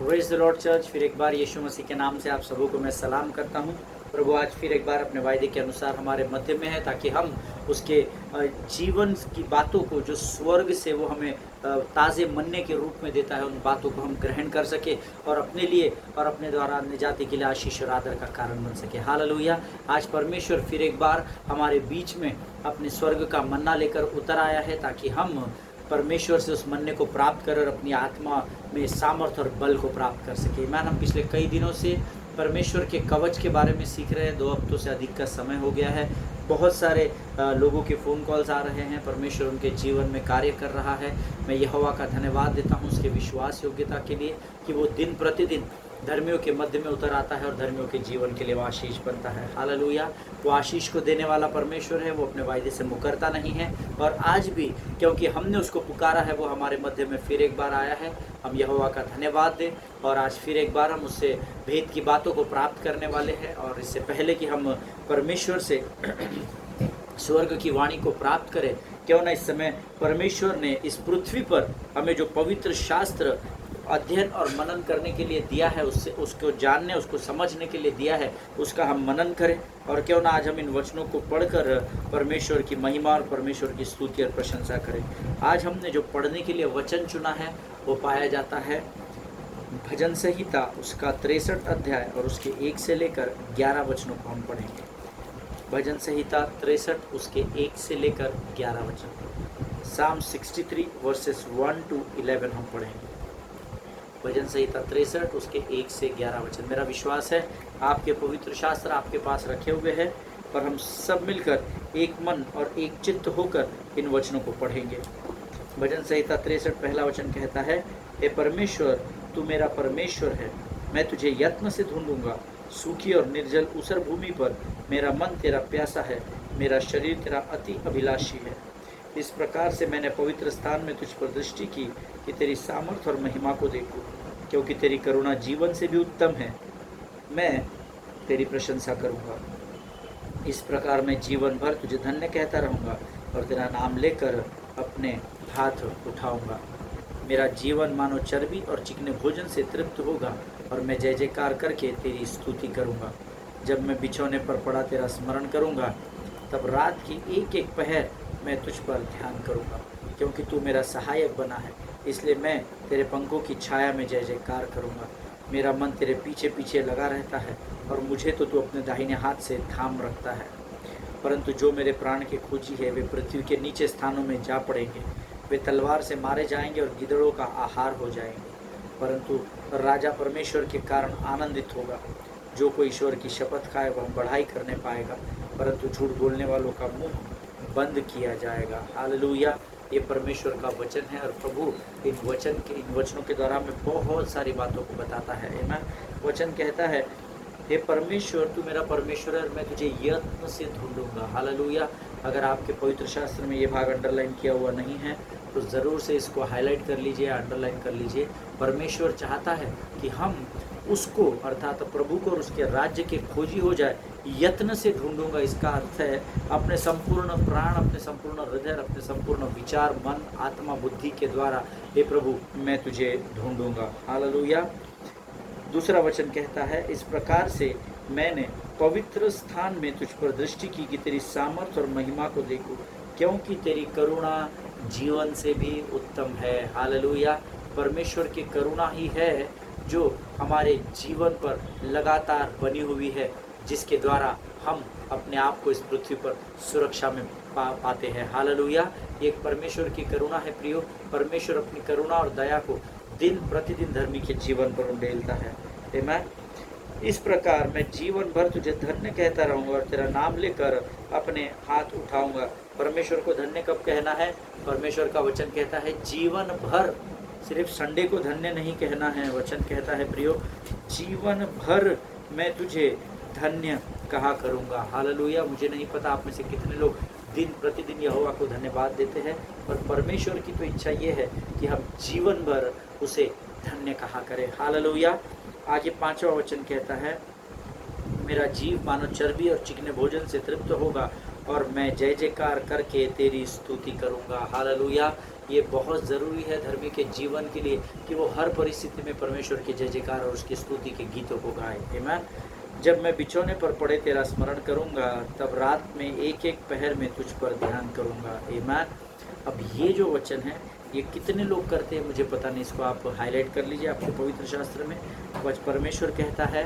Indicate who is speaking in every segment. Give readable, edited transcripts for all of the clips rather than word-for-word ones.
Speaker 1: Praise the Lord church. फिर एक बार यीशु मसीह के नाम से आप सबों को मैं सलाम करता हूँ। प्रभु आज फिर एक बार अपने वायदे के अनुसार हमारे मध्य में है, ताकि हम उसके जीवन की बातों को, जो स्वर्ग से वो हमें ताज़े मन्ने के रूप में देता है, उन बातों को हम ग्रहण कर सके और अपने लिए और अपने द्वारा अन्य जाति के लिए आशीष और आदर का कारण बन सके। हालेलुया। आज परमेश्वर फिर एक बार हमारे बीच में अपने स्वर्ग का मन्ना लेकर उतर आया है, ताकि हम परमेश्वर से उस मन्ने को प्राप्त कर और अपनी आत्मा में सामर्थ्य और बल को प्राप्त कर सके। मैन हम पिछले कई दिनों से परमेश्वर के कवच के बारे में सीख रहे हैं। 2 हफ्तों से अधिक का समय हो गया है। बहुत सारे लोगों के फ़ोन कॉल्स आ रहे हैं। परमेश्वर उनके जीवन में कार्य कर रहा है। मैं यहोवा का धन्यवाद देता हूँ उसके विश्वास योग्यता के लिए, कि वो दिन प्रतिदिन धर्मियों के मध्य में उतर आता है और धर्मियों के जीवन के लिए वो आशीष बनता है। हालेलुया। वो आशीष को देने वाला परमेश्वर है। वो अपने वायदे से मुकरता नहीं है, और आज भी क्योंकि हमने उसको पुकारा है, वो हमारे मध्य में फिर एक बार आया है। हम यहोवा का धन्यवाद दें, और आज फिर एक बार हम उससे भेद की बातों को प्राप्त करने वाले हैं। और इससे पहले कि हम परमेश्वर से स्वर्ग की वाणी को प्राप्त करें, क्यों ना इस समय परमेश्वर ने इस पृथ्वी पर हमें जो पवित्र शास्त्र अध्ययन और मनन करने के लिए दिया है, उससे उसको जानने, उसको समझने के लिए दिया है, उसका हम मनन करें। और क्यों ना आज हम इन वचनों को पढ़कर परमेश्वर की महिमा और परमेश्वर की स्तुति और प्रशंसा करें। आज हमने जो पढ़ने के लिए वचन चुना है, वो पाया जाता है भजन संहिता उसका 63 अध्याय और उसके 1 से लेकर 11 वचनों को हम पढ़ेंगे। भजन संहिता 63 उसके 1 से लेकर 11 वचन। साम 63 वर्सेस 1 to 11 हम पढ़ेंगे। भजन संहिता 63 उसके 1 से 11 वचन। मेरा विश्वास है आपके पवित्र शास्त्र आपके पास रखे हुए हैं, और हम सब मिलकर एक मन और एक चित्त होकर इन वचनों को पढ़ेंगे। भजन संहिता 63 पहला वचन कहता है, हे परमेश्वर, तू मेरा परमेश्वर है, मैं तुझे यत्न से ढूंढूंगा। सूखी और निर्जल ऊसर भूमि पर मेरा मन तेरा प्यासा है, मेरा शरीर तेरा अति अभिलाषी है। इस प्रकार से मैंने पवित्र स्थान में तुझ पर दृष्टि की, कि तेरी सामर्थ्य और महिमा को देखूं, क्योंकि तेरी करुणा जीवन से भी उत्तम है। मैं तेरी प्रशंसा करूंगा। इस प्रकार मैं जीवन भर तुझे धन्य कहता रहूंगा, और तेरा नाम लेकर अपने हाथ उठाऊंगा। मेरा जीवन मानो चर्बी और चिकने भोजन से तृप्त होगा, और मैं जय जयकार करके तेरी स्तुति करूंगा। जब मैं बिछौने पर पड़ा तेरा स्मरण करूंगा, तब रात की एक एक पहर मैं तुझ पर ध्यान करूंगा। क्योंकि तू मेरा सहायक बना है, इसलिए मैं तेरे पंखों की छाया में जय जयकार करूंगा। मेरा मन तेरे पीछे पीछे लगा रहता है, और मुझे तो तू अपने दाहिने हाथ से थाम रखता है। परंतु जो मेरे प्राण के खोजी है, वे पृथ्वी के नीचे स्थानों में जा पड़ेंगे। वे तलवार से मारे जाएंगे और गिदड़ों का आहार हो जाएंगे। परंतु राजा परमेश्वर के कारण आनंदित होगा। जो कोई ईश्वर की शपथ खाए, वह बढ़ाई करने पाएगा, परंतु झूठ बोलने वालों का मुंह बंद किया जाएगा। हालेलुया। ये परमेश्वर का वचन है, और प्रभु इन वचनों के द्वारा हमें बहुत सारी बातों को बताता है। आमीन। वचन कहता है, हे परमेश्वर, तू मेरा परमेश्वर है, और मैं तुझे यत्न से ढूंढूंगा। हालेलुया। अगर आपके पवित्र शास्त्र में ये भाग अंडरलाइन किया हुआ नहीं है, तो ज़रूर से इसको हाईलाइट कर लीजिए, अंडरलाइन कर लीजिए। परमेश्वर चाहता है कि हम उसको, अर्थात प्रभु को और उसके राज्य के खोजी हो जाए। यत्न से ढूंढूंगा, इसका अर्थ है अपने संपूर्ण प्राण, अपने संपूर्ण हृदय, अपने संपूर्ण विचार, मन, आत्मा, बुद्धि के द्वारा, हे प्रभु, मैं तुझे ढूंढूंगा। हालेलुया। दूसरा वचन कहता है, इस प्रकार से मैंने पवित्र स्थान में तुझ पर दृष्टि की, कि तेरी सामर्थ्य और महिमा को देखूं, क्योंकि तेरी करुणा जीवन से भी उत्तम है। हालेलुया। परमेश्वर की करुणा ही है जो हमारे जीवन पर लगातार बनी हुई है, जिसके द्वारा हम अपने आप को इस पृथ्वी पर सुरक्षा में पाते हैं। हालेलुया। एक परमेश्वर की करुणा है प्रियो। परमेश्वर अपनी करुणा और दया को दिन प्रतिदिन धर्मी के जीवन पर उंडेलता है। आमीन। इस प्रकार मैं जीवन भर तुझे धन्य कहता रहूंगा, और तेरा नाम लेकर अपने हाथ उठाऊंगा। परमेश्वर को धन्य कब कहना है? परमेश्वर का वचन कहता है जीवन भर, सिर्फ संडे को धन्य नहीं कहना है। वचन कहता है प्रियो, जीवन भर मैं तुझे धन्य कहा करूंगा। हालेलुया। मुझे नहीं पता आप में से कितने लोग दिन प्रतिदिन यहोवा को धन्यवाद देते हैं, पर परमेश्वर की तो इच्छा ये है कि हम जीवन भर उसे धन्य कहा करें। हालेलुया। आगे 5वां वचन कहता है, मेरा जीव मानो चर्बी और चिकने भोजन से तृप्त होगा, और मैं जय जयकार करके तेरी स्तुति करूंगा। हालेलुया। ये बहुत ज़रूरी है धर्मी के जीवन के लिए कि वो हर परिस्थिति में परमेश्वर की जय जयकार और उसकी स्तुति के गीतों को गाए। आमीन। जब मैं बिछौने पर पड़े तेरा स्मरण करूँगा, तब रात में एक एक पहर में तुझ पर ध्यान करूँगा। आमीन। अब ये जो वचन है, ये कितने लोग करते हैं मुझे पता नहीं, इसको आप हाईलाइट कर लीजिए आपके पवित्र शास्त्र में। परमेश्वर कहता है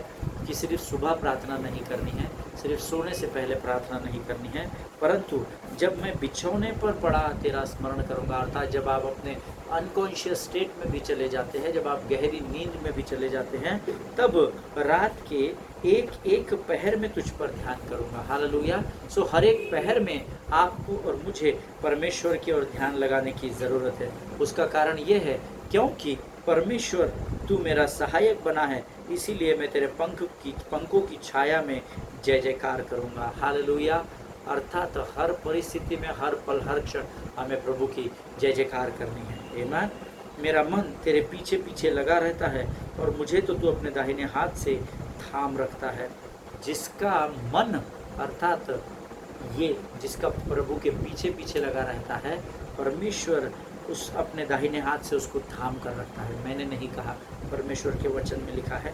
Speaker 1: कि सिर्फ सुबह प्रार्थना नहीं करनी है, सिर्फ सोने से पहले प्रार्थना नहीं करनी है, परंतु जब मैं बिछौने पर पड़ा तेरा स्मरण करूँगा, अर्थात जब आप अपने अनकॉन्शियस स्टेट में भी चले जाते हैं, जब आप गहरी नींद में भी चले जाते हैं, तब रात के एक एक पहर में तुझ पर ध्यान करूँगा। हालेलुया। सो हर एक पहर में आपको और मुझे परमेश्वर की ओर ध्यान लगाने की ज़रूरत है। उसका कारण ये है क्योंकि परमेश्वर तू मेरा सहायक बना है, इसीलिए मैं तेरे पंखों की छाया में जय जयकार करूँगा। हालेलुया। अर्थात हर परिस्थिति में, हर पल, हर क्षण हमें प्रभु की जय जयकार करनी है। आमीन। मेरा मन तेरे पीछे पीछे लगा रहता है और मुझे तो तू अपने दाहिने हाथ से थाम रखता है। जिसका मन, अर्थात ये जिसका प्रभु के पीछे पीछे लगा रहता है, परमेश्वर उस अपने दाहिने हाथ से उसको थाम कर रखता है। मैंने नहीं कहा, परमेश्वर के वचन में लिखा है।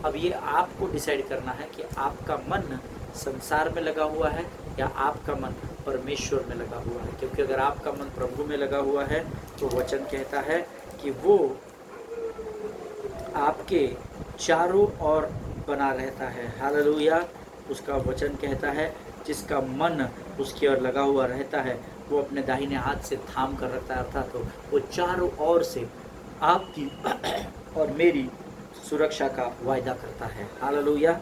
Speaker 1: अब ये आपको डिसाइड करना है कि आपका मन संसार में लगा हुआ है या आपका मन परमेश्वर में लगा हुआ है। क्योंकि अगर आपका मन प्रभु में लगा हुआ है तो वचन कहता है कि वो आपके चारों ओर बना रहता है। हालेलुया। उसका वचन कहता है जिसका मन उसकी ओर लगा हुआ रहता है वो अपने दाहिने हाथ से थाम कर रखता है, अर्थात तो वो चारों ओर से आपकी और मेरी सुरक्षा का वायदा करता है। हालेलुया।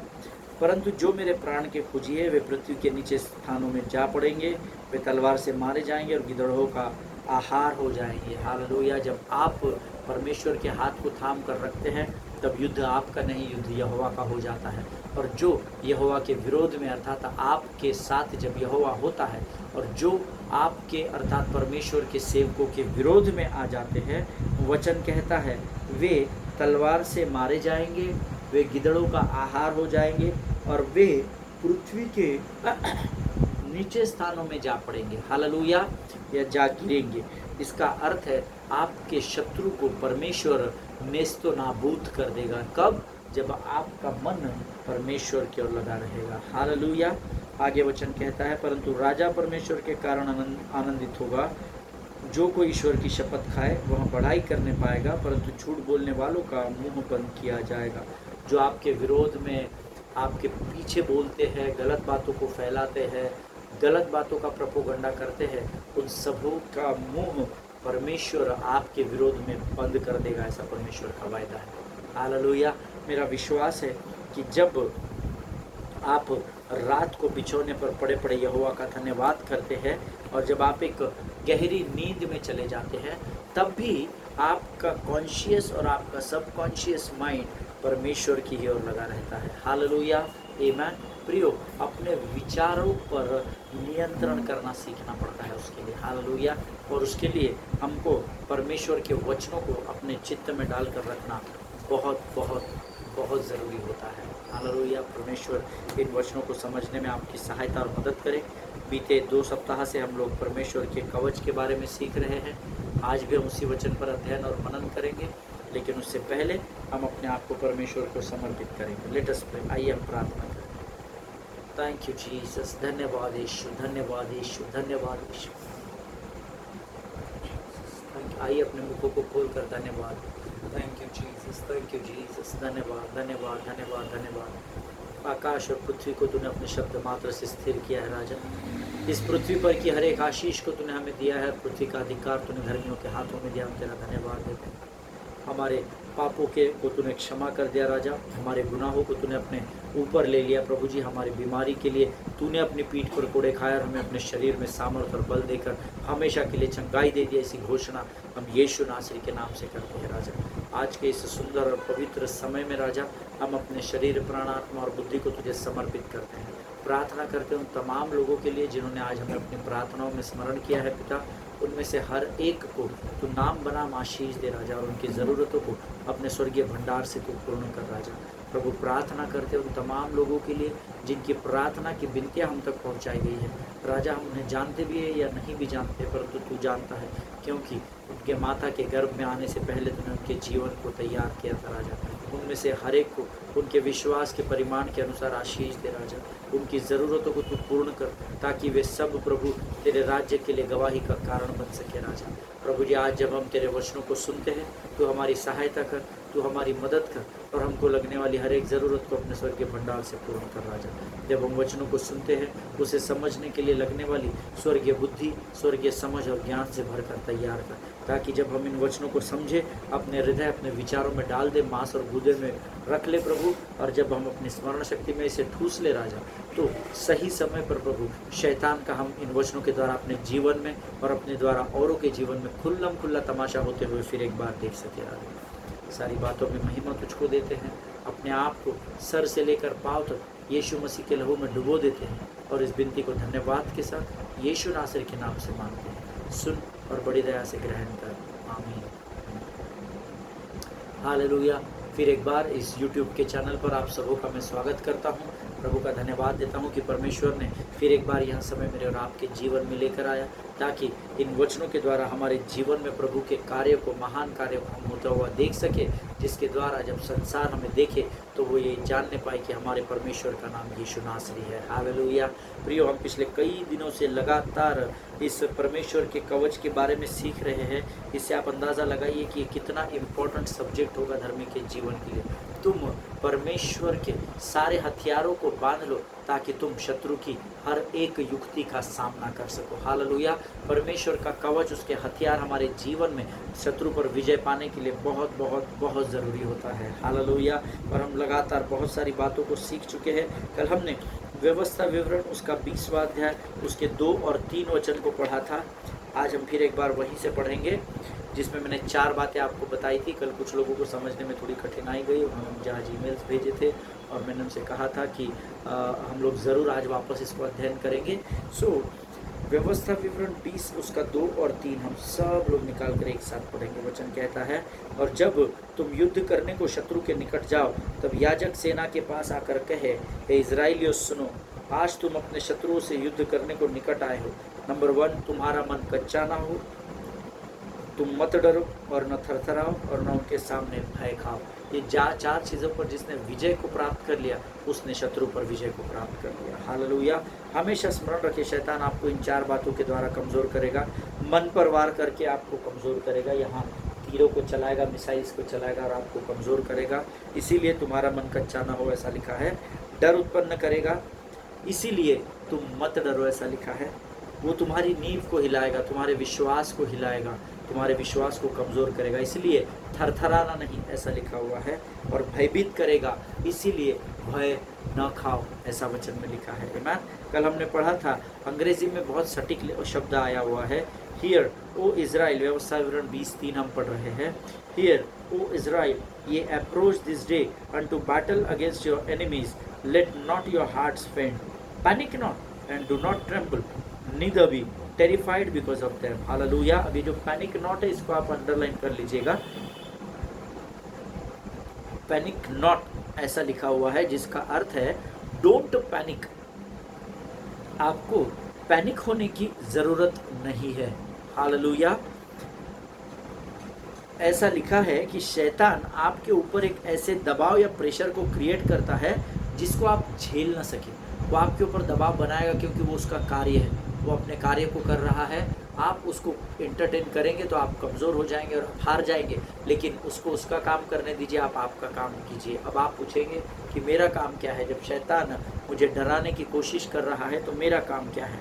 Speaker 1: परंतु जो मेरे प्राण के खोजी है वे पृथ्वी के नीचे स्थानों में जा पड़ेंगे, वे तलवार से मारे जाएंगे और गिदड़ों का आहार हो जाएंगे। हालेलुया। जब आप परमेश्वर के हाथ को थाम कर रखते हैं तब युद्ध आपका नहीं, युद्ध यहोवा का हो जाता है। और जो यहोवा के विरोध में, अर्थात आपके साथ जब यहोवा होता है और जो आपके अर्थात परमेश्वर के सेवकों के विरोध में आ जाते हैं, वचन कहता है वे तलवार से मारे जाएंगे, वे गिदड़ों का आहार हो जाएंगे और वे पृथ्वी के नीचे स्थानों में जा पड़ेंगे। हालेलुया। या जा गिरेंगे। इसका अर्थ है आपके शत्रु को परमेश्वर नेस्तो नाबूद कर देगा। कब? जब आपका मन परमेश्वर की ओर लगा रहेगा। हालेलुया। आगे वचन कहता है परंतु राजा परमेश्वर के कारण आनंदित होगा। जो कोई ईश्वर की शपथ खाए वह बढ़ाई करने पाएगा, परंतु झूठ बोलने वालों का मुंह बंद किया जाएगा। जो आपके विरोध में, आपके पीछे बोलते हैं, गलत बातों को फैलाते हैं, गलत बातों का प्रोपोगंडा करते हैं, उन सबों का मुंह परमेश्वर आपके विरोध में बंद कर देगा। ऐसा परमेश्वर का वायदा है। हालेलुया। मेरा विश्वास है कि जब आप रात को बिछौने पर पड़े पड़े यहोवा का धन्यवाद करते हैं और जब आप एक गहरी नींद में चले जाते हैं, तब भी आपका कॉन्शियस और आपका सबकॉन्शियस माइंड परमेश्वर की ही ओर लगा रहता है। हालेलुया। आमीन। प्रियो, अपने विचारों पर नियंत्रण करना सीखना पड़ता है उसके लिए। हालेलुया। और उसके लिए हमको परमेश्वर के वचनों को अपने चित्त में डालकर रखना बहुत बहुत बहुत ज़रूरी होता है। हालेलुया। परमेश्वर इन वचनों को समझने में आपकी सहायता और मदद करे। बीते 2 सप्ताह से हम लोग परमेश्वर के कवच के बारे में सीख रहे हैं। आज भी हम उसी वचन पर अध्ययन और मनन करेंगे, लेकिन उससे पहले हम अपने आप को परमेश्वर को समर्पित करेंगे। Let us pray. आइए हम प्रार्थना करें। Thank you Jesus. धन्यवाद यीशु, धन्यवाद यीशु, धन्यवाद यीशु। आइए अपने मुखों को खोल कर धन्यवाद। Thank you Jesus, thank you Jesus. धन्यवाद, धन्यवाद, धन्यवाद, धन्यवाद। आकाश और पृथ्वी को तूने अपने शब्द मात्र से स्थिर किया है राजा। इस पृथ्वी पर की हर एक आशीष को तूने हमें दिया है। पृथ्वी का अधिकार तूने धर्मियों के हाथों में दिया। हम तेरा धन्यवाद देते हैं। हमारे पापों को तूने क्षमा कर दिया राजा। हमारे गुनाहों को तूने अपने ऊपर ले लिया प्रभु जी। हमारी बीमारी के लिए तूने अपनी पीठ पर कोड़े खाए और हमें अपने शरीर में सामर्थ्य और बल देकर हमेशा के लिए चंगाई दे दिया। ऐसी घोषणा हम यीशु नासरी के नाम से करते हैं राजा। आज के इस सुंदर और पवित्र समय में राजा हम अपने शरीर, प्राण, आत्मा और बुद्धि को तुझे समर्पित करते हैं। प्रार्थना करते हैं उन तमाम लोगों के लिए जिन्होंने आज हमें अपनी प्रार्थनाओं में स्मरण किया है पिता। उनमें से हर एक को तू नाम बनाम आशीष दे राजा और उनकी ज़रूरतों को अपने स्वर्गीय भंडार से तू पूर्ण कर राजा। प्रभु प्रार्थना करते हैं उन तमाम लोगों के लिए जिनकी प्रार्थना की विनतियाँ हम तक पहुँचाई गई है। राजा, हम उन्हें जानते भी है या नहीं भी जानते, परंतु तू जानता है, क्योंकि उनके माता के गर्भ में आने से पहले तूने उनके जीवन को तैयार किया था राजा। उनमें से हर एक को उनके विश्वास के परिमाण के अनुसार आशीष दे राजा। उनकी ज़रूरतों को तू पूर्ण कर, ताकि वे सब प्रभु तेरे राज्य के लिए गवाही का कारण बन सके राजा। प्रभु जी, आज जब हम तेरे वचनों को सुनते हैं, तो हमारी सहायता कर, तू हमारी मदद कर, और हमको लगने वाली हर एक ज़रूरत को अपने स्वर्गीय भंडार से पूर्ण कर राजा। जब हम वचनों को सुनते हैं, उसे समझने के लिए लगने वाली स्वर्गीय बुद्धि, स्वर्गीय समझ और ज्ञान से भरकर तैयार कर, ताकि जब हम इन वचनों को समझे, अपने हृदय, अपने विचारों में डाल दे, मांस और गूदे में रख ले प्रभु, और जब हम अपनी स्मरण शक्ति में इसे ठूस ले राजा, तो सही समय पर प्रभु शैतान का हम इन वचनों के द्वारा अपने जीवन में और अपने द्वारा औरों के जीवन में खुल्लम खुल्ला तमाशा होते हुए फिर एक बार देख सके राजा। सारी बातों में महिमा तुझको देते हैं, अपने आप को सर से लेकर पांव तक यीशु मसीह के लहू में डुबो देते हैं, और इस विनती को धन्यवाद के साथ यीशु नासरी के नाम से मांगते हैं। सुन और बड़ी दया से ग्रहण कर, आमीन। हालेलुया। फिर एक बार इस YouTube के चैनल पर आप सबों का मैं स्वागत करता हूँ। प्रभु का धन्यवाद देता हूँ कि परमेश्वर ने फिर एक बार यह समय मेरे और आपके जीवन में लेकर आया, ताकि इन वचनों के द्वारा हमारे जीवन में प्रभु के कार्य को, महान कार्य को हम होता हुआ देख सके, जिसके द्वारा जब संसार हमें देखे तो वो ये जानने पाए कि हमारे परमेश्वर का नाम यीशु नासरी है। हालेलुया। प्रियो, हम पिछले कई दिनों से लगातार इस परमेश्वर के कवच के बारे में सीख रहे हैं। इससे आप अंदाज़ा लगाइए कि कितना इम्पोर्टेंट सब्जेक्ट होगा धर्मी के जीवन के लिए। तुम परमेश्वर के सारे हथियारों को बांध लो, ताकि तुम शत्रु की हर एक युक्ति का सामना कर सको। हालेलुया। परमेश्वर का कवच, उसके हथियार हमारे जीवन में शत्रु पर विजय पाने के लिए बहुत बहुत बहुत ज़रूरी होता है। हालेलुया। और हम लगातार बहुत सारी बातों को सीख चुके हैं। कल हमने व्यवस्था विवरण उसका 20वां अध्याय उसके 2 और 3 वचन को पढ़ा था। आज हम फिर एक बार वहीं से पढ़ेंगे, जिसमें मैंने 4 बातें आपको बताई थी। कल कुछ लोगों को समझने में थोड़ी कठिनाई गई, उन्होंने मुझे आज ईमेल्स भेजे थे और मैंने उनसे कहा था कि हम लोग ज़रूर आज वापस इसको अध्ययन करेंगे। व्यवस्था विवरण 20 उसका 2 और 3 हम सब लोग निकाल कर एक साथ पढ़ेंगे। वचन कहता है, और जब तुम युद्ध करने को शत्रु के निकट जाओ, तब याजक सेना के पास आकर कहे, हे इज़राइलियों सुनो, आज तुम अपने शत्रुओं से युद्ध करने को निकट आए हो। नंबर 1, तुम्हारा मन कच्चा ना हो, तुम मत डरो और न थरथराओ और न उनके सामने भय खाओ। ये 4 चीज़ों पर जिसने विजय को प्राप्त कर लिया, उसने शत्रु पर विजय को प्राप्त कर लिया। हालेलुया। हमेशा स्मरण रखिए, शैतान आपको इन 4 बातों के द्वारा कमज़ोर करेगा। मन पर वार करके आपको कमज़ोर करेगा, यहाँ तीरों को चलाएगा, मिसाइल्स को चलाएगा और आपको कमज़ोर करेगा। इसीलिए तुम्हारा मन कच्चा ना हो, ऐसा लिखा है। डर उत्पन्न करेगा, इसीलिए तुम मत डरो, ऐसा लिखा है। वो तुम्हारी नींव को हिलाएगा, तुम्हारे विश्वास को हिलाएगा, तुम्हारे विश्वास को कमज़ोर करेगा, इसलिए थरथराना नहीं, ऐसा लिखा हुआ है। और भयभीत करेगा, इसीलिए भय न खाओ, ऐसा वचन में लिखा है। आमीन। कल हमने पढ़ा था, अंग्रेजी में बहुत सटीक शब्द आया हुआ है, हियर ओ इज़राइल। व्यवस्था विवरण 20:3 हम पढ़ रहे हैं। Here O Israel, ye approach this day unto battle against your enemies, let not your hearts faint, panic not and do not tremble, neither be terrified because of them। Hallelujah. अभी जो panic not है, इसको आप underline कर लीजिएगा। Panic not ऐसा लिखा हुआ है, जिसका अर्थ है डोंट पैनिक। आपको पैनिक होने की जरूरत नहीं है। हालेलुया। ऐसा लिखा है कि शैतान आपके ऊपर एक ऐसे दबाव या प्रेशर को क्रिएट करता है जिसको आप झेल ना सके। वो आपके ऊपर दबाव बनाएगा, क्योंकि वो उसका कार्य है, वो अपने कार्य को कर रहा है। आप उसको एंटरटेन करेंगे तो आप कमज़ोर हो जाएंगे और हार जाएंगे, लेकिन उसको उसका काम करने दीजिए, आप आपका काम कीजिए। अब आप पूछेंगे कि मेरा काम क्या है? जब शैतान मुझे डराने की कोशिश कर रहा है तो मेरा काम क्या है?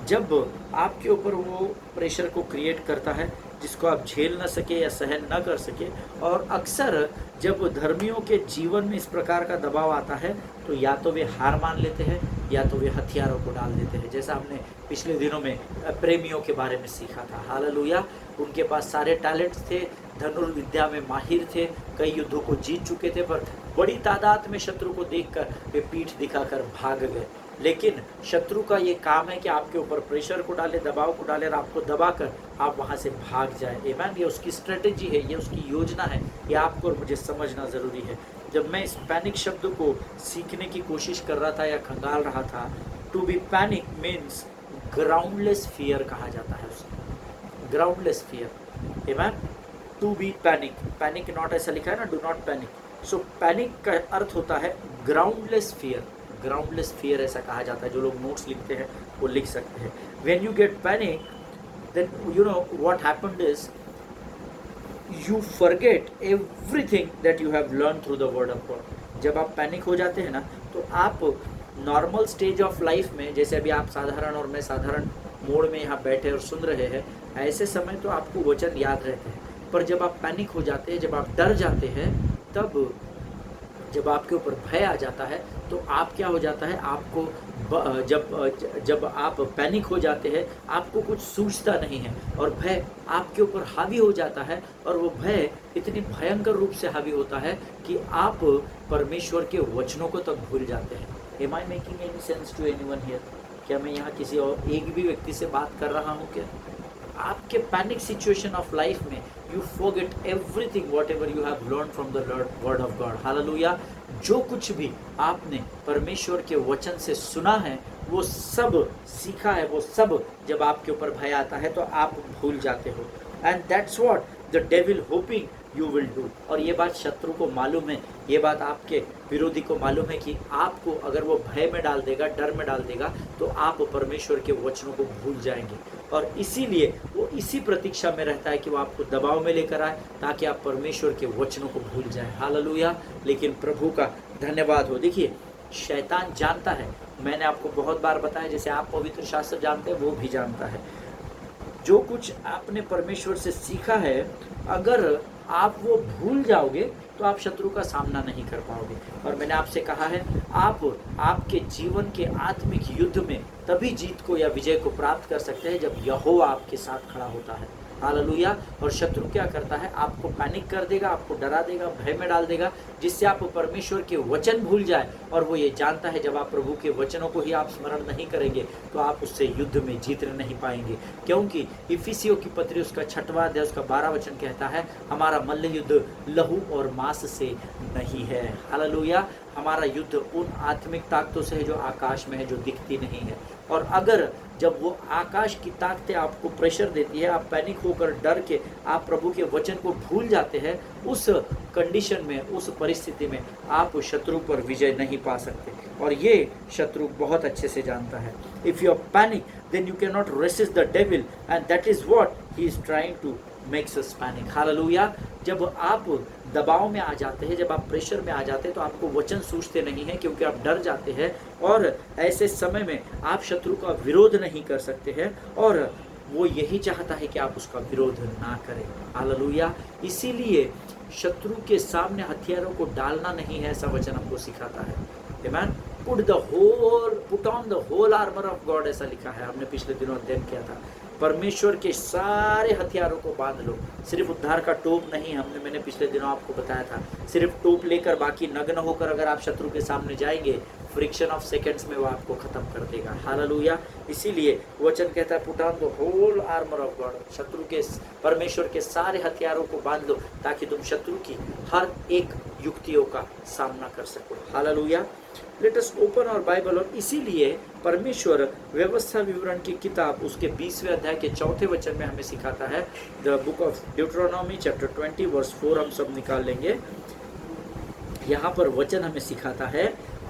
Speaker 1: जब आपके ऊपर वो प्रेशर को क्रिएट करता है जिसको आप झेल ना सके या सहन ना कर सके, और अक्सर जब धर्मियों के जीवन में इस प्रकार का दबाव आता है तो या तो वे हार मान लेते हैं या तो वे हथियारों को डाल देते हैं। जैसा हमने पिछले दिनों में प्रेमियों के बारे में सीखा था। हालेलुया। उनके पास सारे टैलेंट्स थे, धनुर्विद्या में माहिर थे, कई युद्धों को जीत चुके थे, पर बड़ी तादाद में शत्रु को देखकर वे पीठ दिखाकर भाग गए। लेकिन शत्रु का ये काम है कि आपके ऊपर प्रेशर को डाले, दबाव को डाले और आपको दबाकर आप वहाँ से भाग जाए। आमीन। ये उसकी स्ट्रेटेजी है, ये उसकी योजना है, ये आपको और मुझे समझना ज़रूरी है। जब मैं इस पैनिक शब्द को सीखने की कोशिश कर रहा था या खंगाल रहा था, to be panic means groundless fear कहा जाता है उसे, ग्राउंडलेस फियर। आमीन। To be panic, panic not ऐसा लिखा है ना, do not panic. So panic का अर्थ होता है ग्राउंडलेस फियर, ग्राउंडलेस फियर ऐसा कहा जाता है। जो लोग नोट्स लिखते हैं वो लिख सकते हैं। When you get panic, then you know what happened is you forget everything that you have learn through the word of God. जब आप पैनिक हो जाते हैं ना, तो आप नॉर्मल स्टेज ऑफ लाइफ में, जैसे अभी आप साधारण और मैं साधारण मोड में यहाँ बैठे और सुन रहे हैं, ऐसे समय तो आपको वचन याद रहते हैं। पर जब आप पैनिक हो जाते हैं, जब आप डर जाते हैं, तब जब आपके ऊपर भय आ जाता है, तो आप क्या हो जाता है, आपको जब आप पैनिक हो जाते हैं, आपको कुछ सूझता नहीं है और भय आपके ऊपर हावी हो जाता है। और वो भय इतनी भयंकर रूप से हावी होता है कि आप परमेश्वर के वचनों को तक भूल जाते हैं। Am I making any sense to anyone here? क्या मैं यहाँ किसी और एक भी व्यक्ति से बात कर रहा हूँ क्या? आपके पैनिक सिचुएशन ऑफ लाइफ में you forget everything what ever you have learn from the word of God. Hallelujah. जो कुछ भी आपने परमेश्वर के वचन से सुना है, वो सब सीखा है, वो सब जब आपके ऊपर भय आता है तो आप भूल जाते हो। And that's what the devil hoping you will do. और ये बात शत्रु को मालूम है, ये बात आपके विरोधी को मालूम है कि आपको अगर वो भय में डाल देगा, डर में डाल देगा, तो आप परमेश्वर के वचनों को भूल जाएंगे। और इसीलिए वो इसी प्रतीक्षा में रहता है कि वो आपको दबाव में लेकर आए, ताकि आप परमेश्वर के वचनों को भूल जाएं। हालेलुया। लेकिन प्रभु का धन्यवाद हो। देखिए, शैतान जानता है, मैंने आपको बहुत बार बताया, जैसे आप पवित्र शास्त्र जानते हैं, वो भी जानता है। जो कुछ आपने परमेश्वर से सीखा है, अगर आप वो भूल जाओगे तो आप शत्रु का सामना नहीं कर पाओगे। और मैंने आपसे कहा है, आप आपके जीवन के आत्मिक युद्ध में तभी जीत को या विजय को प्राप्त कर सकते हैं जब यहोवा आपके साथ खड़ा होता है। हालेलुया। और शत्रु क्या करता है, आपको पैनिक कर देगा, आपको डरा देगा, भय में डाल देगा, जिससे आप परमेश्वर के वचन भूल जाए। और वो ये जानता है, जब आप प्रभु के वचनों को ही आप स्मरण नहीं करेंगे तो आप उससे युद्ध में जीत नहीं पाएंगे। क्योंकि इफिसियों की पत्री उसका 6वां अध्याय उसका 12 वचन कहता है, हमारा मल्ल युद्ध लहू और मांस से नहीं है। हालेलुया। हमारा युद्ध उन आत्मिक ताकतों से है जो आकाश में है, जो दिखती नहीं है। और अगर जब वो आकाश की ताकतें आपको प्रेशर देती है, आप पैनिक होकर डर के आप प्रभु के वचन को भूल जाते हैं, उस कंडीशन में, उस परिस्थिति में आप शत्रु पर विजय नहीं पा सकते। और ये शत्रु बहुत अच्छे से जानता है। If you are panic, then you cannot resist the devil, and that is what he is trying to makes us panic. Hallelujah. जब आप दबाव में आ जाते हैं, जब आप प्रेशर में आ जाते हैं, तो आपको वचन सूझते नहीं हैं, क्योंकि आप डर जाते हैं। और ऐसे समय में आप शत्रु का विरोध नहीं कर सकते हैं, और वो यही चाहता है कि आप उसका विरोध ना करें। हालेलुया। इसीलिए शत्रु के सामने हथियारों को डालना नहीं है, ऐसा वचन हमको सिखाता है। आमीन। Put on the whole armour of God, ऐसा लिखा है, हमने पिछले दिनों अध्ययन किया था। परमेश्वर के सारे हथियारों को बांध लो। सिर्फ उद्धार का टोप नहीं, मैंने पिछले दिनों आपको बताया था, सिर्फ टोप लेकर बाकी नग्न होकर अगर आप शत्रु के सामने जाएंगे, फ्रिक्शन ऑफ सेकंड्स में वो आपको खत्म कर देगा। हालेलुया। इसीलिए वचन कहता है, put on the whole armour of God. शत्रु के, परमेश्वर के सारे हथियारों को बांध लो, ताकि तुम शत्रु की हर एक युक्तियों का सामना कर सको। हालेलुया। Let us open our Bible. और इसीलिए परमेश्वर व्यवस्था विवरण की किताब उसके 20वें अध्याय के 4थे वचन में हमें सिखाता है, the book of Deuteronomy chapter 20 verse 4 हम सब निकाल लेंगे। यहाँ पर वचन हमें सिखाता है,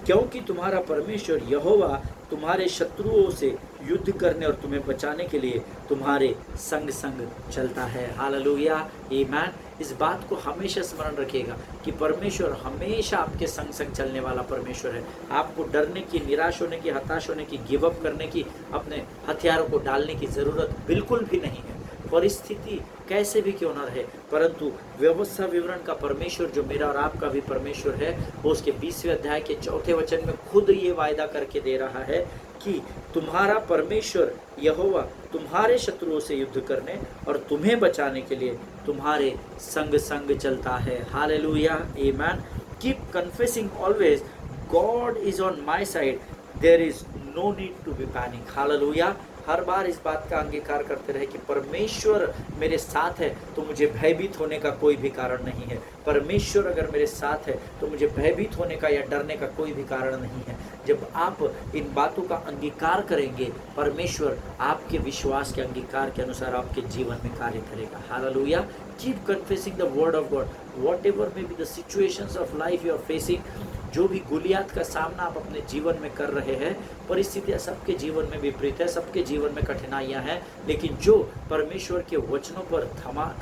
Speaker 1: क्योंकि तुम्हारा परमेश्वर यहोवा तुम्हारे शत्रुओं से युद्ध करने और तुम्हें बचाने के लिए तुम्हारे संग संग चलता है। हालेलुया। आमीन। इस बात को हमेशा स्मरण रखिएगा कि परमेश्वर हमेशा आपके संग संग चलने वाला परमेश्वर है। आपको डरने की, निराश होने की, हताश होने की, गिव अप करने की, अपने हथियारों को डालने की ज़रूरत बिल्कुल भी नहीं है। परिस्थिति कैसे भी क्यों न रहे, परंतु व्यवस्था विवरण का परमेश्वर जो मेरा और आपका भी परमेश्वर है, वो उसके 20वें अध्याय के 4थे वचन में खुद ये वायदा करके दे रहा है कि तुम्हारा परमेश्वर यहोवा तुम्हारे शत्रुओं से युद्ध करने और तुम्हें बचाने के लिए तुम्हारे संग संग चलता है। हालेलुया। आमीन। Keep confessing always, God is on my side, there is no need to be panic. Hallelujah. हर बार इस बात का अंगीकार करते रहे कि परमेश्वर मेरे साथ है तो मुझे भयभीत होने का कोई भी कारण नहीं है। परमेश्वर अगर मेरे साथ है तो मुझे भयभीत होने का या डरने का कोई भी कारण नहीं है। जब आप इन बातों का अंगीकार करेंगे, परमेश्वर आपके विश्वास के अंगीकार के अनुसार आपके जीवन में कार्य करेगा। हालेलुया। Keep confessing the word of God whatever may be the situations of life you are facing. जो भी गोलियत का सामना आप अपने जीवन में कर रहे हैं, परिस्थितियां सबके जीवन में विपरीत है, सबके जीवन में कठिनाइयां हैं, लेकिन जो परमेश्वर के वचनों पर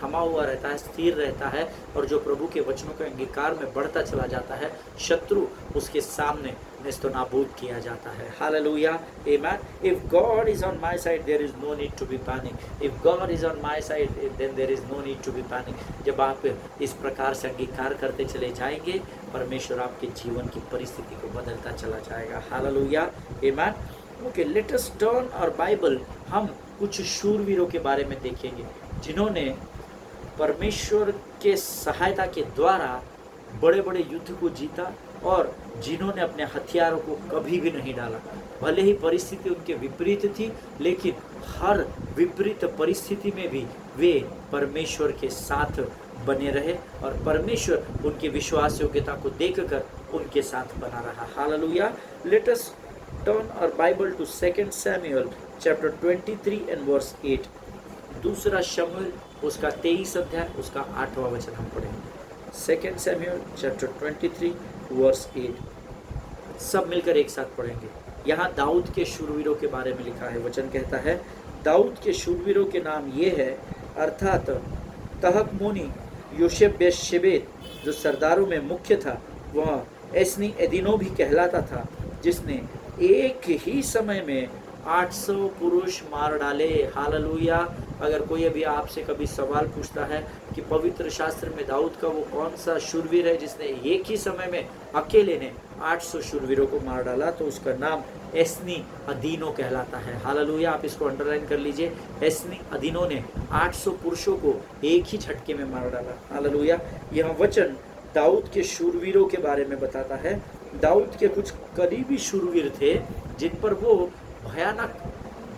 Speaker 1: थमा हुआ रहता है, स्थिर रहता है और जो प्रभु के वचनों के अंगीकार में बढ़ता चला जाता है, शत्रु उसके सामने नेस्तो नाबूद किया जाता है। हालेलुया। आमेन। If God is on my side there is no need to be panic. If God is on my side then there is no need to be panic. जब आप इस प्रकार से अंगीकार करते चले जाएंगे, परमेश्वर आपके जीवन की परिस्थिति को बदलता चला जाएगा। हालेलुया। आमेन। ओके, लेट अस टर्न और बाइबल, हम कुछ शूरवीरों के बारे में देखेंगे जिन्होंने परमेश्वर के सहायता के द्वारा बड़े बड़े युद्ध को जीता और जिन्होंने अपने हथियारों को कभी भी नहीं डाला। भले ही परिस्थिति उनके विपरीत थी, लेकिन हर विपरीत परिस्थिति में भी वे परमेश्वर के साथ बने रहे और परमेश्वर उनकी विश्वास योग्यता को देखकर उनके साथ बना रहा। हालेलुया। Let us turn our Bible to 2 Samuel chapter 23 and verse 8। दूसरा शमूएल उसका 23 अध्याय उसका 8वां वचन हम पढ़ेंगे। 2 सैमुएल चैप्टर 23 वर्स 8। सब मिलकर एक साथ पढ़ेंगे। यहाँ दाऊद के शूरवीरों के बारे में लिखा है। वचन कहता है, दाऊद के शूरवीरों के नाम ये है, अर्थात तहकमोनी योशेब-बेशेबेत जो सरदारों में मुख्य था, वह एस्नी एदिनो भी कहलाता था, जिसने एक ही समय में 800 पुरुष मार डाले। हालेलुया। अगर कोई अभी आपसे कभी सवाल पूछता है कि पवित्र शास्त्र में दाऊद का वो कौन सा शूरवीर है जिसने एक ही समय में अकेले ने 800 शूरवीरों को मार डाला, तो उसका नाम एस्नी अदीनो कहलाता है। हालेलुया। आप इसको अंडरलाइन कर लीजिए। एस्नी अदीनो ने 800 पुरुषों को एक ही झटके में मार डाला। हालेलुया। यह वचन दाऊद के शूरवीरों के बारे में बताता है। दाऊद के कुछ करीबी शूरवीर थे जिन पर वो भयानक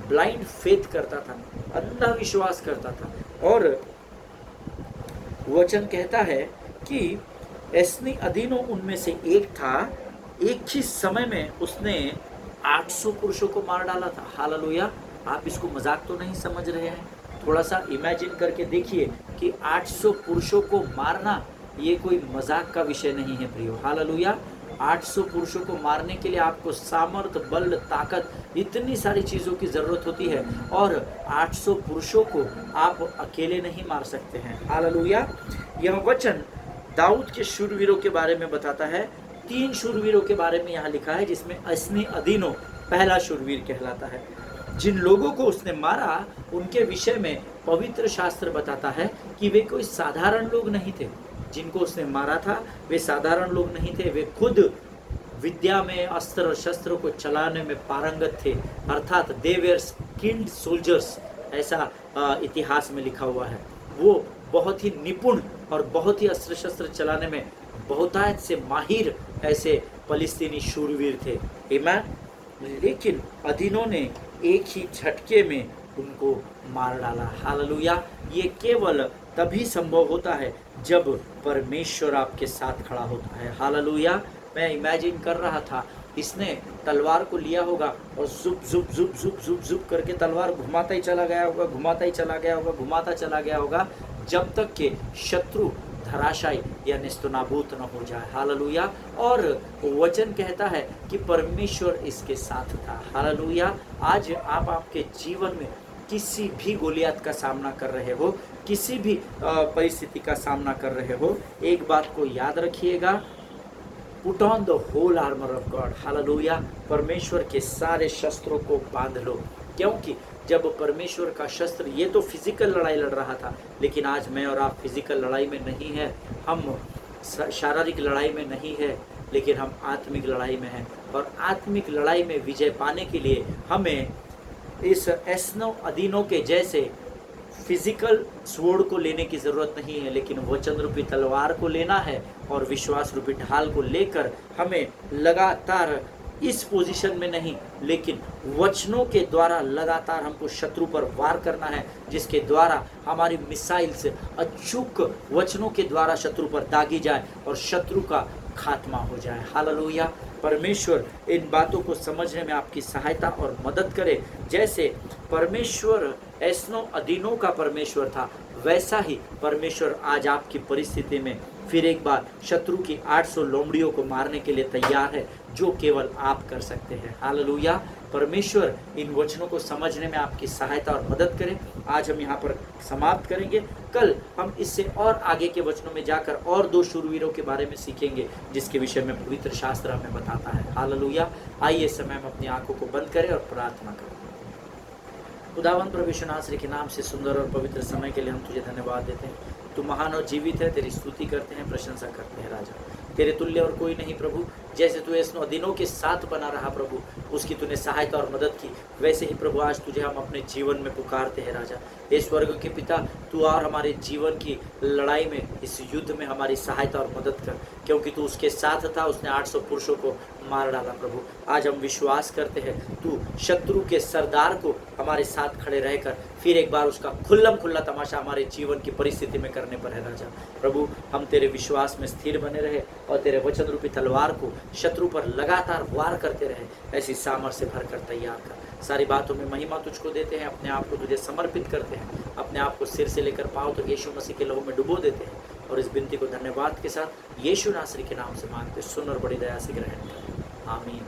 Speaker 1: ब्लाइंड फेथ करता था, अंधा विश्वास करता था। और वचन कहता है कि एस्नी अदीनो उनमें से एक था। एक ही समय में उसने 800 पुरुषों को मार डाला था। हालेलुया। आप इसको मजाक तो नहीं समझ रहे हैं? थोड़ा सा इमेजिन करके देखिए कि 800 पुरुषों को मारना ये कोई मजाक का विषय नहीं है प्रियो। हालेलुया। 800 पुरुषों को मारने के लिए आपको सामर्थ्य, बल, ताकत, इतनी सारी चीज़ों की ज़रूरत होती है और 800 पुरुषों को आप अकेले नहीं मार सकते हैं। हालेलुया। यह वचन दाऊद के शूरवीरों के बारे में बताता है। 3 शूरवीरों के बारे में यहाँ लिखा है, जिसमें एस्नी अदीनो पहला शूरवीर कहलाता है। जिन लोगों को उसने मारा उनके विषय में पवित्र शास्त्र बताता है कि वे कोई साधारण लोग नहीं थे। जिनको उसने मारा था वे साधारण लोग नहीं थे, वे खुद विद्या में, अस्त्र और शस्त्रों को चलाने में पारंगत थे, अर्थात दे वेर स्किल्ड सोल्जर्स, ऐसा इतिहास में लिखा हुआ है। वो बहुत ही निपुण और बहुत ही अस्त्र शस्त्र चलाने में बहुतायत से माहिर ऐसे फलिस्तीनी शूरवीर थे। आमीन। लेकिन अदीनों ने एक ही झटके में उनको मार डाला। हालेलुया। ये केवल तभी संभव होता है जब परमेश्वर आपके साथ खड़ा होता है। हालेलुया। मैं इमेजिन कर रहा था, इसने तलवार को लिया होगा और जुप जुप जुप जुप जुप जुप करके तलवार घुमाता ही चला गया होगा, घुमाता ही चला गया होगा, घुमाता चला गया होगा, जब तक कि शत्रु धराशायी या नेस्तनाबूत न हो जाए। हालेलुया। और वचन कहता है कि परमेश्वर इसके साथ था। हालेलुया। आज आप आपके जीवन में किसी भी गोलियत का सामना कर रहे हो, किसी भी परिस्थिति का सामना कर रहे हो, एक बात को याद रखिएगा, put on the whole armour of God. हालेलुया। परमेश्वर के सारे शस्त्रों को बांध लो, क्योंकि जब परमेश्वर का शस्त्र, ये तो फिजिकल लड़ाई लड़ रहा था, लेकिन आज मैं और आप फिजिकल लड़ाई में नहीं है, हम शारीरिक लड़ाई में नहीं है, लेकिन हम आत्मिक लड़ाई में हैं। और आत्मिक लड़ाई में विजय पाने के लिए हमें इस एस्नो अदीनो के जैसे फिजिकल स्वॉर्ड को लेने की ज़रूरत नहीं है, लेकिन वचन रूपी तलवार को लेना है और विश्वास रूपी ढाल को लेकर हमें लगातार इस पोजीशन में नहीं, लेकिन वचनों के द्वारा लगातार हमको शत्रु पर वार करना है, जिसके द्वारा हमारी मिसाइल्स अचूक वचनों के द्वारा शत्रु पर दागी जाए और शत्रु का खात्मा हो जाए। हालेलुया। परमेश्वर इन बातों को समझने में आपकी सहायता और मदद करे। जैसे परमेश्वर ऐसनों अधीनों का परमेश्वर था, वैसा ही परमेश्वर आज आपकी परिस्थिति में फिर एक बार शत्रु की 800 लोमड़ियों को मारने के लिए तैयार है, जो केवल आप कर सकते हैं। हालेलुया। परमेश्वर इन वचनों को समझने में आपकी सहायता और मदद करें। आज हम यहाँ पर समाप्त करेंगे। कल हम इससे और आगे के वचनों में जाकर और 2 शूरवीरों के बारे में सीखेंगे, जिसके विषय में पवित्र शास्त्र हमें बताता है। हालेलुया। आइए समय हम अपनी आंखों को बंद करें और प्रार्थना करें। खुदावंद प्रभु यीशु नासरी के नाम से सुंदर और पवित्र समय के लिए हम तुझे धन्यवाद देते हैं। तू महान और जीवित है, तेरी स्तुति करते हैं, प्रशंसा करते हैं राजा। तेरे तुल्य और कोई नहीं प्रभु। जैसे तू ऐसनों दिनों के साथ बना रहा प्रभु, उसकी तूने सहायता और मदद की, वैसे ही प्रभु आज तुझे हम अपने जीवन में पुकारते हैं राजा। हे स्वर्ग के पिता, तू और हमारे जीवन की लड़ाई में, इस युद्ध में हमारी सहायता और मदद कर, क्योंकि तू उसके साथ था, उसने 800 पुरुषों को मार डाला प्रभु। आज हम विश्वास करते हैं तू शत्रु के सरदार को हमारे साथ खड़े रहकर फिर एक बार उसका खुल्लम खुल्ला तमाशा हमारे जीवन की परिस्थिति में करने पर है राजा। प्रभु हम तेरे विश्वास में स्थिर बने रहे और तेरे वचन रूपी तलवार को शत्रु पर लगातार वार करते रहे, ऐसी सामर्थ्य से भरकर तैयार कर। सारी बातों में महिमा तुझको देते हैं, अपने आप को तुझे समर्पित करते हैं, अपने आप को सिर से लेकर पाँव तक यीशु मसीह के लहू में डुबो देते हैं और इस विनती को धन्यवाद के साथ यीशु नासरी के नाम से मांगते, सुन और बड़ी दया से ग्रहण कर। आमीन।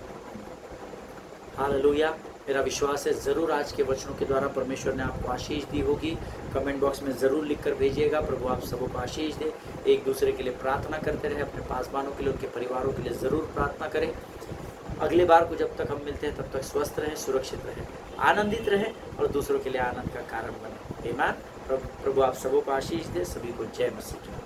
Speaker 1: हालेलुया। मेरा विश्वास है ज़रूर आज के वचनों के द्वारा परमेश्वर ने आपको आशीष दी होगी। कमेंट बॉक्स में ज़रूर लिख कर भेजिएगा। प्रभु आप सबों को आशीष दे। एक दूसरे के लिए प्रार्थना करते रहे, अपने पासवानों के लिए, उनके परिवारों के लिए ज़रूर प्रार्थना करें। अगली बार को जब तक हम मिलते हैं तब तक स्वस्थ रहें, सुरक्षित रहें, आनंदित रहें और दूसरों के लिए आनंद का कारण बने। आमीन। प्रभु आप सबों को आशीष दे। सभी को जय मसीह।